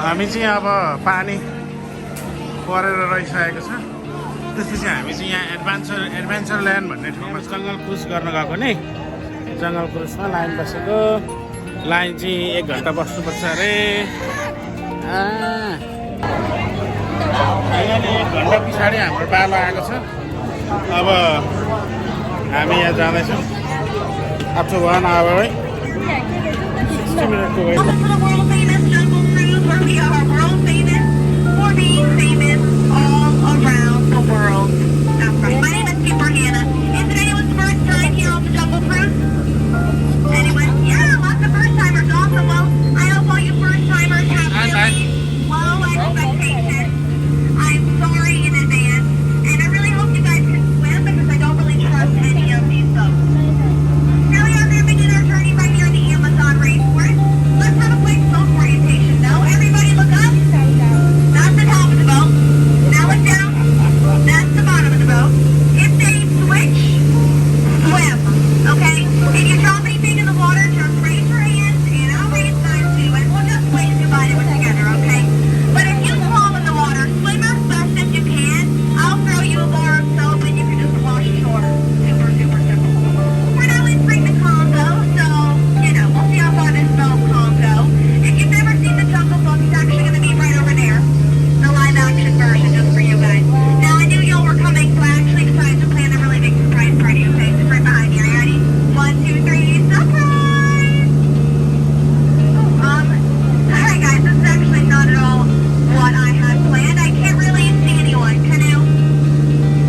हामी चाहिँ अब पानी परेर रहिसकेको छ। त्यसपछि हामी चाहिँ यहाँ एडभेन्चरल्यान्ड भन्ने ठाउँमा जङ्गल क्रुज गर्न गएको नि। जङ्गल क्रुजमा लाइन बसेको। लाइन चाहिँ 1 घन्टा बस्नुपर्छ अरे। अहिले 1 घन्टा पछाडि हाम्रो पालो आएको छ। अब हामी यहाँ जाँदैछौँ। Up to 1 hour, right? 60 minutes away. Welcome to the world famous jungle cruise, where we are world famous for being famous all around the world. That's right. My name is Skipper Hannah. Is it anyone's first time here on the jungle cruise? Anyone? Yeah, lots of first timers. Awesome. Well, I hope all you first timers have really low expectations. I'm sorry in advance, and I really hope you guys can swim because I don't really trust any of these boats. Now we are going to begin our journey right here in the Amazon rainforest. Let's have a quick boat orientation though. Everybody look up. That's the top of the boat. Now look down. That's the bottom of the boat. If they switch, swim. Okay? If you drop anything in the water, just raise your hands and I'll raise mine too, and we'll just wave goodbye to it together, okay? But if you fall in the water, swim as fast as you can. I'll throw you a bar of soap and you can just wash ashore. Super, super simple. We're now entering the Congo, so, we'll see how far this boat Congo. If you've never seen the Jungle Book, it's actually going to be right over there. The live action version just for you guys. Now, I knew y'all were coming, so I actually decided to plan a really big surprise party, okay? It's right behind me. Are you ready? 1, 2, 3, surprise! Alright guys, this is actually not at all what I had planned. I can't really see anyone. Can you?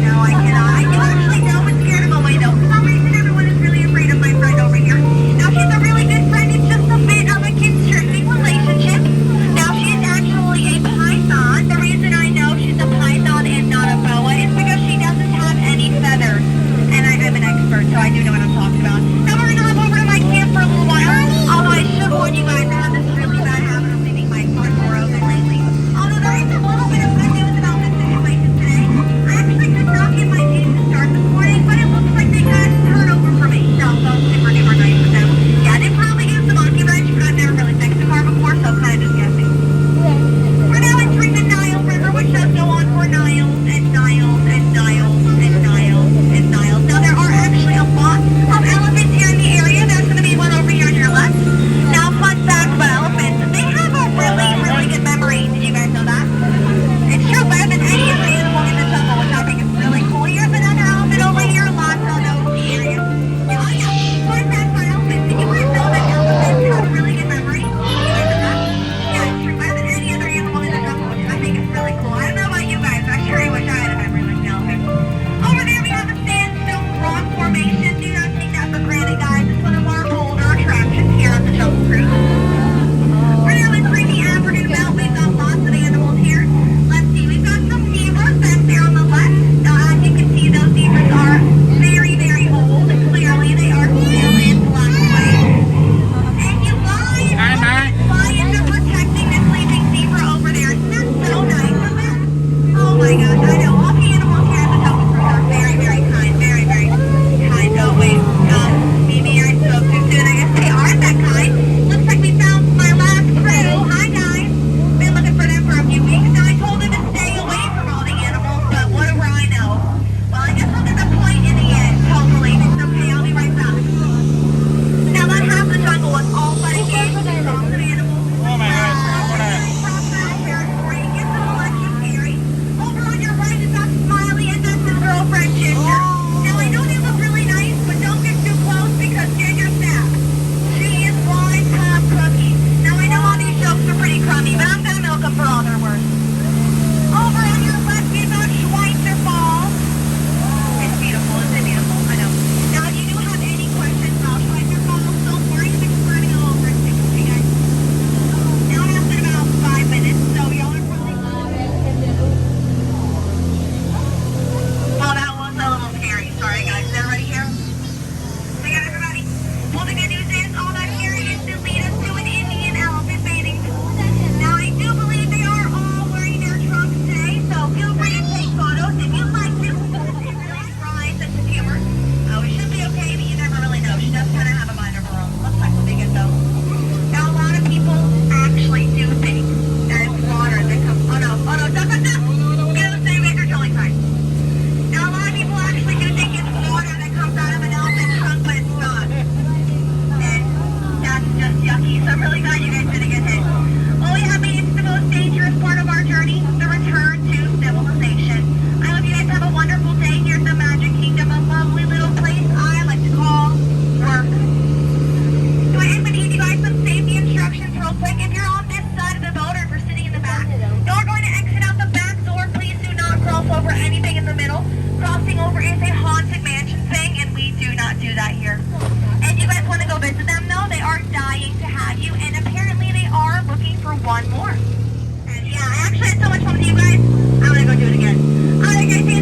No, I cannot. I do actually know and scared him away though. For some reason, everyone is really afraid of my friend over here. Now, she's a really good friend. It's just a bit of a constricting relationship. Now, she is actually a python. The reason I know she's a python and not a boa is because she doesn't have any feathers. And I'm an expert, so I do know what I'm talking about. Now, we're going to hop over to my camp for a little while. Although I should warn you guys, I have this really bad habit of leaving my front door open lately. Although there is a little bit of good news about this situation today. I actually could not get my team to start this morning, but it looks like they got a turnover for me. So super duper nice with them. Yeah, they probably used the monkey wrench, but I've never really fixed a car before, so I'm kind of just guessing. We're now entering the Nile River, which does go on for Niles and Niles and Niles and Niles and Niles. Now, there are actually a lot of elephants here in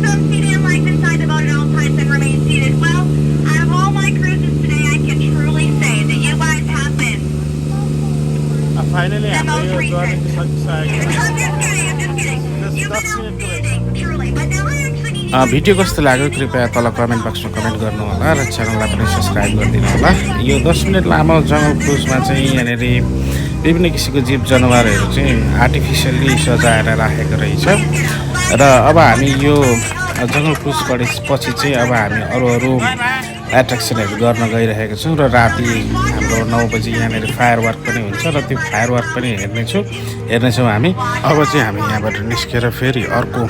yourself seated and life inside the boat at all times and remain seated. Well, out of all my cruises today, I can truly say that you guys have been finally हाम्रो यो journey सकिसकेको छ I'm just kidding, I'm just kidding. You've been 10 मिनेटको रहेछ outstanding, truly. But now I actually need you video कस्तो लाग्यो कृपया तल comment बक्समा comment गर्नु होला र च्यानललाई पनि सब्स्क्राइब गरिदिनु होला यो 10 मिनेट लामो जङ्गल क्रुजमा चाहिँ यहाँनिर विभिन्न किसिमको जीव जनावरहरू चाहिँ आर्टिफिसियल्ली सजाएर राखेको रहेछ र अब हामी यो जङ्गल क्रुज पछि चाहिँ अब हामी अरू अरू एट्र्याक्सनहरू गर्न गइरहेका छौँ र राति हाम्रो 9 बजी यहाँनिर फायर वर्क पनि हुन्छ र त्यो फायर वर्क पनि हेर्नेछौँ हामी अब चाहिँ हामी यहाँबाट निस्केर फेरि अर्को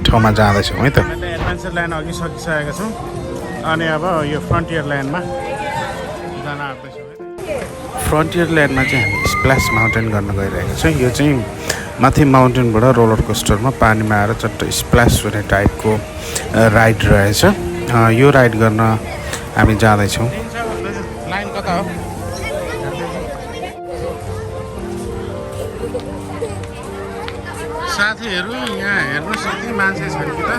ठाउँमा जाँदैछौँ है त एडभेन्चरल्यान्ड अघि सकिसकेका छौँ अनि अब यो फ्रन्टियरल्यान्डमा जान आँट्दैछौँ फ्रन्टियरल्यान्डमा चाहिँ हामी स्प्ल्यास माउन्टेन गर्न गइरहेका छौँ यो चाहिँ माथि माउन्टेनबाट रोलर कोस्टरमा पानीमा आएर चट्ट स्प्ल्यास हुने टाइपको राइड रहेछ यो राइड गर्न हामी जाँदैछौँ लाइन कता हो साथीहरू यहाँ हेर्नुहोस् यति मान्छे छैन कि त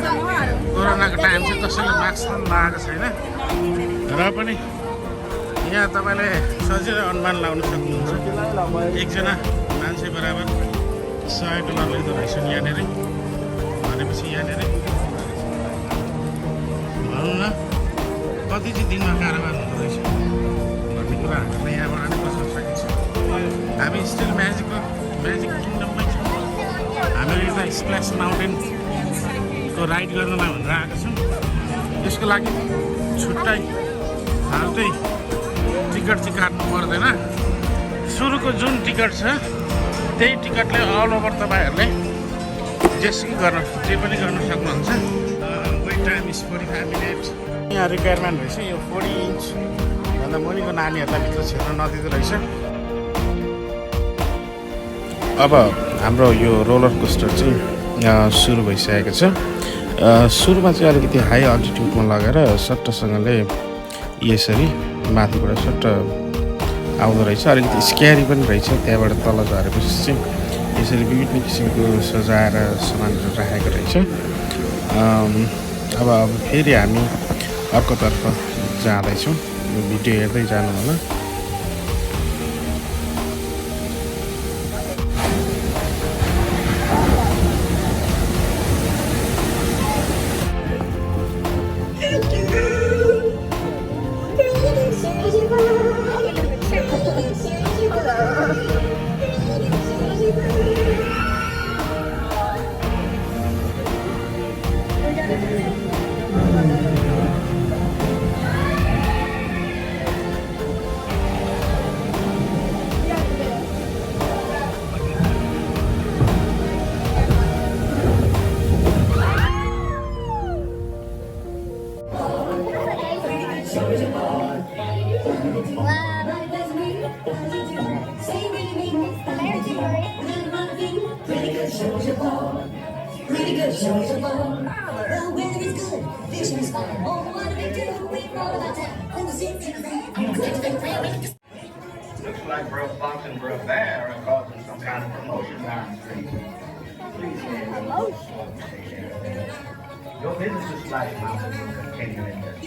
कोरोनाको टाइम चाहिँ कसैले मास्क पनि लगाएको छैन र पनि यहाँ तपाईँले सजिलै अनुमान लगाउन सक्नुहुन्छ एकजना मान्छे बराबर $100 लिँदो रहेछन् यहाँनिर भनेपछि यहाँनिर भनौँ न कति चाहिँ दिनमा कारोबार हुँदो रहेछ भन्ने कुरा हामीलाई यहाँबाट नै बुझ्न सकिन्छ हामी स्टिल म्याजिक किङडममै छौँ हामीहरू यता स्प्ल्यास माउन्टेनको राइड गर्नमा भनेर आएको छौँ यसको लागि छुट्टै फाल्टै टिकट चाहिँ काट्नु पर्दैन सुरुको जुन टिकट छ त्यही टिकटले अल ओभर तपाईँहरूले जे पनि गर्न सक्नुहुन्छ वेट टाइम इज 45 मिनट यहाँ रिक्वायरमेन्ट रहेछ यो 40 इन्च भन्दा मुनिको नानीहरूलाई भित्र छिर्न नदिँदो रहेछ अब हाम्रो यो रोलर कोस्टर चाहिँ सुरु भइसकेको छ सुरुमा चाहिँ अलिकति हाई अल्टिट्युडमा लगेर सट्टसँगले यसरी माथिबाट सट्ट आउँदो रहेछ अलिकति स्क्यारी पनि रहेछ त्यहाँबाट तल झरेपछि चाहिँ यसरी विभिन्न किसिमको सजाएर सामानहरू राखेको रहेछ अब फेरि हामी अर्कोतर्फ जाँदैछौँ यो भिडियो हेर्दै जानु होला Pretty good, show us a ball. The weather is good, fishing is fun. Oh, what do we do? We roll about town. On the city, looks like Bro Fox and Bro Bear are causing some kind of commotion down the street. Please stand. Commotion? Your business is Splash Mountain will continue in this.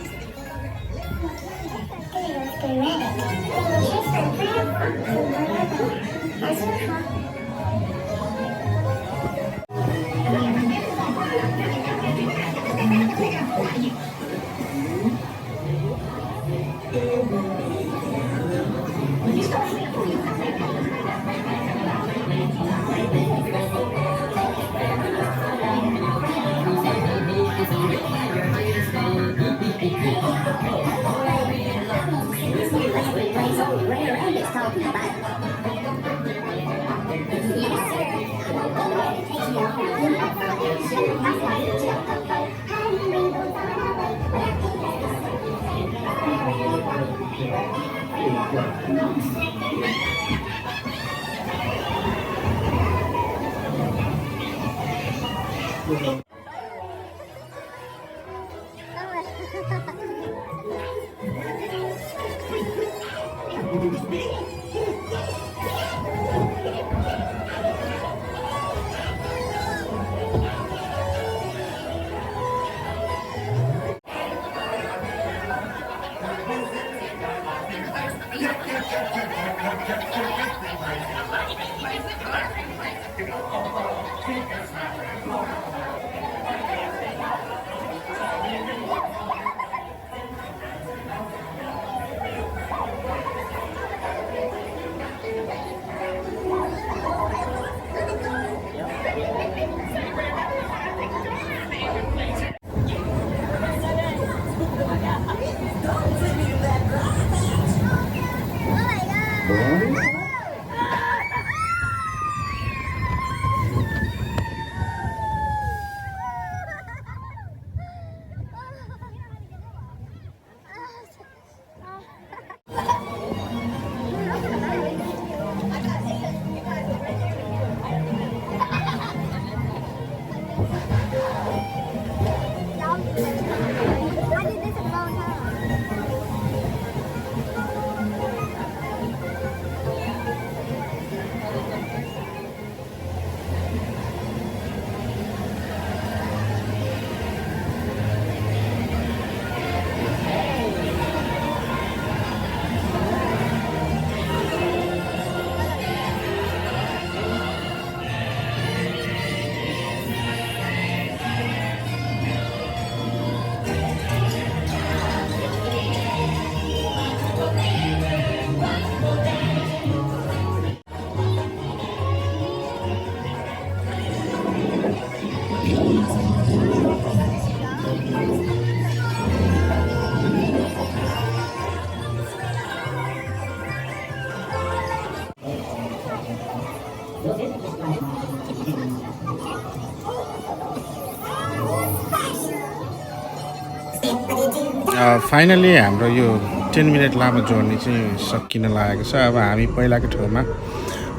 Finally हाम्रो यो 10 minute लामो journey चाहिँ सकिन लागेको छ। अब हामी पहिलाको ठाउँमा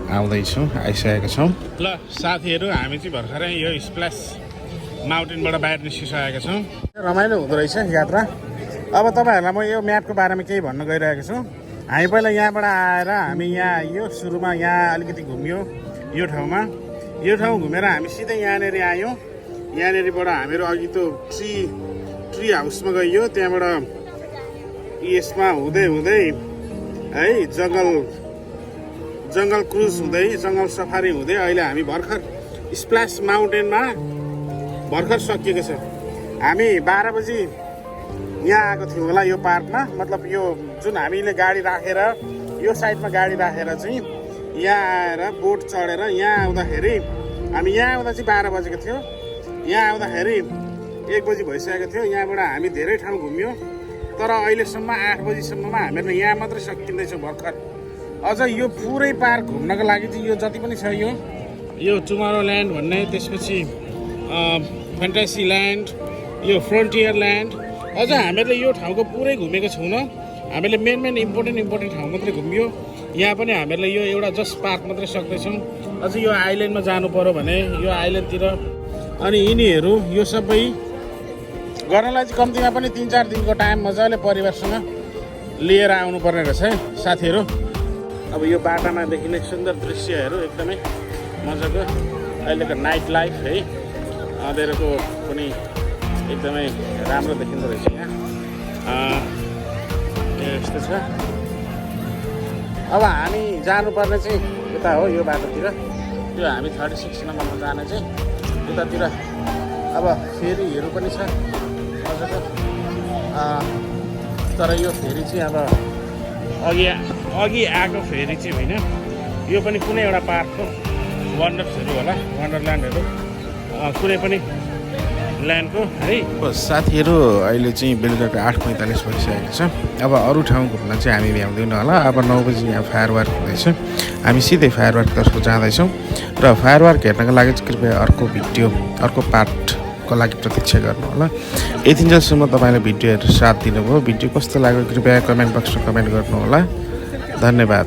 आइसकेका छौँ। ल साथीहरू, हामी चाहिँ भर्खरै यो स्प्ल्यास माउन्टेनबाट बाहिर निस्किसकेका छौँ। रमाइलो हुँदो रहेछ यात्रा। अब तपाईँहरूलाई म यो म्यापको बारेमा केही भन्न गइरहेको छु। हामी पहिला यहाँबाट आएर हामी यहाँ यो सुरुमा यहाँ अलिकति घुम्यो यो ठाउँमा। यो ठाउँ घुमेर हामी सिधै यहाँनिर आयौँ। यहाँनिरबाट हामीहरू अघि त ट्री हाउसमा गइयो। त्यहाँबाट यसमा हुँदै हुँदै है जङ्गल क्रुज हुँदै जङ्गल सफारी हुँदै अहिले हामी भर्खर स्प्ल्यास माउन्टेनमा भर्खर सकिएको छ। हामी 12 बजी यहाँ आएको थियौँ होला यो पार्कमा। मतलब यो जुन हामीले गाडी राखेर यो साइडमा गाडी राखेर चाहिँ यहाँ आएर बोट चढेर यहाँ आउँदाखेरि हामी यहाँ आउँदा चाहिँ 12 बजेको थियो। यहाँ आउँदाखेरि 1 बजी भइसकेको थियो। यहाँबाट हामी धेरै ठाउँ घुम्यो, तर अहिलेसम्म 8 बजीसम्ममा हामीहरू यहाँ मात्रै सकिँदैछ भर्खर। अझ यो पुरै पार्क घुम्नको लागि चाहिँ यो जति पनि छ यो टुमोरोल्यान्ड भन्ने, त्यसपछि फ्यान्टासील्यान्ड, यो फ्रन्टियरल्यान्ड, अझ हामीहरूले यो ठाउँको पुरै घुमेको छैनौँ। हामीले मेन इम्पोर्टेन्ट ठाउँ मात्रै घुम्यो। यहाँ पनि हामीहरूले यो एउटा जस्ट पार्क मात्रै सक्दैछौँ। अझ यो आइल्यान्डमा जानु पर्यो भने यो आइल्यान्डतिर, अनि यिनीहरू यो सबै गर्नलाई चाहिँ कम्तीमा पनि 3-4 दिनको टाइम मजाले परिवारसँग लिएर आउनुपर्ने रहेछ है साथीहरू। अब यो बाटामा देखिने सुन्दर दृश्यहरू एकदमै मजाको अहिलेको नाइट लाइफ है, अँधेरोको पनि एकदमै राम्रो देखिँदो रहेछ यहाँ। यस्तो छ। अब हामी जानुपर्ने चाहिँ यता हो, यो बाटोतिर। यो हामी 36 नम्बरमा जाने चाहिँ यतातिर। अब फेरीहरू पनि छ मजाको। तर यो फेरी चाहिँ अब अघि आएको फेरी चाहिँ होइन, यो पनि कुनै एउटा पार्कको वन्डर्सहरू होला, वन्डरल्यान्डहरू कुनै पनि ल्यान्डको है। साथीहरू, अहिले चाहिँ बेलुकाको 8:45 भइसकेको छ। अब अरू ठाउँ घुम्न चाहिँ हामी भ्याउँदैनौँ होला। अब 9 बजी यहाँ फायर वर्क हुँदैछ। हामी सिधै फायर वर्कतर्फ जाँदैछौँ र फायर वर्क हेर्नको लागि चाहिँ कृपया अर्को पार्टको लागि प्रतीक्षा गर्नु होला। यतिन्जेलसम्म तपाईँले भिडियो हेरेर साथ दिनुभयो। भिडियो कस्तो लाग्यो कृपया कमेन्ट बक्समा कमेन्ट गर्नु होला। धन्यवाद।